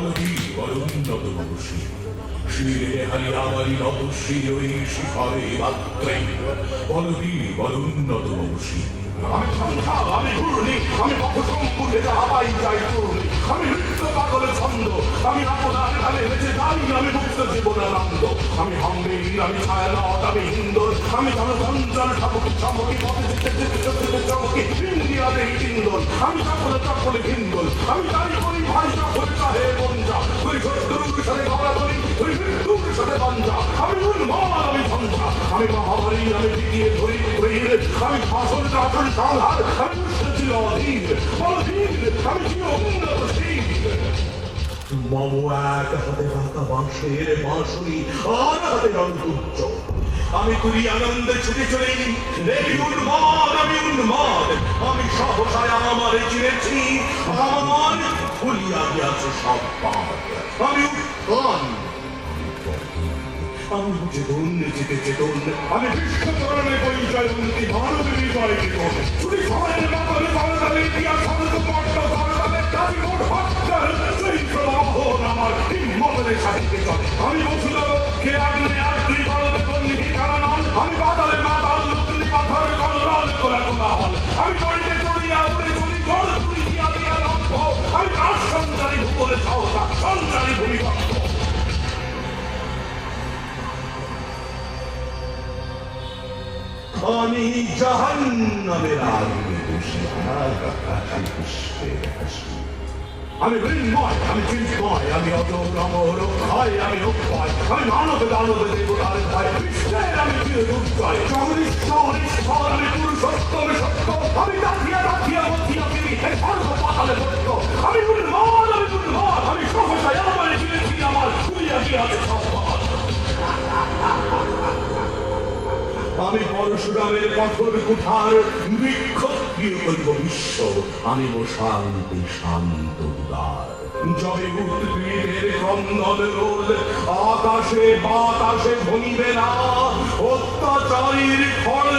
বলবি বরুন্নত মনুষী শিরে হারিয়ামারি নবশ্রী ওই শিখরে মাত্রে বলবি বরুন্নত মনুষী আমি সন্ধ্যা, আমি ঘূর্ণি, আমি পথসম্পূর্ণে হাবাই যাই ঘূর্ণি, আমি নৃত্য পাগলের ছন্দ, আমি আপনার ঢালে বেঁচে যাই, আমি মুক্ত জীবনানন্দ, আমি হামবীর, আমি ছায়ানট, আমি হিন্দর, আমি জনসঞ্চার ঠাকুর চমকি পথে যেতে যেতে যেতে যেতে চমকি ইন্ডিয়াতে হিন্দল, আমি চপলে চপলে হিন্দল, আমি তাই করি ভাই চপলে চাহে বঞ্জা, তুই শত্রুর সাথে গড়া করি, তুই মৃত্যুর সাথে বঞ্জা, আমি উন্মাদ, আমি ঝঞ্ঝা, আমি মহামারী, আমি দ্বিতীয় ধরি ধরির, আমি শাসন শাসন সংহার, আমি উষ্ণ অধীর, বলধীর, আমি চির উন্নতশীল। মম এক হাতে রাখা বাঁশের বাঁশুরি, আর হাতে রঙ্গুচ্চ, আমি তুই আনন্দে ছুটে চলেছি, এই উন্মাদ, আমি উন্মাদ, আমি সহসায় আমারে চিনেছি, আমার ভুলিয়া গিয়াছে সব পাপ, আমি উত্থান, আমি চেতন চেতে চেতন, আমি বিশ্বচরণে পরিচয়বন্তী মানবের হৃদয় চেতন, ছুটি সবাইয়ের বাপরে বারদালে ইতিহাস শব্দ পড়ত বারদালে কাজী মোট হত্যার সেই প্রবাহন আমার হিম্মতের সাহিত্যে চলে, আমি বসুলকে আগ্নে আগ্নি করলে বন্দি কারণ, আমি বাদালে মাতাল লুকলি পাথর কলরাল কোলা কোলাহল, আমি চড়িতে চড়িয়া উড়ে চলি গড় তুলি দিয়া দিয়া লক্ষ, আমি কাজ সঞ্চারী ভূগোলে সহসা সঞ্চারী ভূমিকম্প। আমি জাহান্নামের আগুনে বসি, আমি মৃন্ময়, আমি চিন্ময়, আমি অজর অমর অক্ষয়, আমি অক্ষয়, আমি মানবে দানবে দেবতার ভয়, বিশ্বের আমি চিরদুর্জয়, জগদীশ্বর ঈশ্বর, আমি পুরুষোত্তম সত্য, আমি দাখিয়া দাখিয়া মধ্যিয়া ফিরি হে সর্ব পাতালে সত্য, আমি উন্মাদ, আমি সহসায় আমার চিনেছি আমার খুলিয়া গিয়াছে সম্পদ। আমি পরশুরামের কঠোর কুঠার বিক্ষোভীয় করব বিশ্ব, আমি শান্তি শান্ত উদার, জয় উদ্ভিদের ক্রন্দন রোল, আকাশে বাতাসে ভনিবে না অত্যাচারীর খড়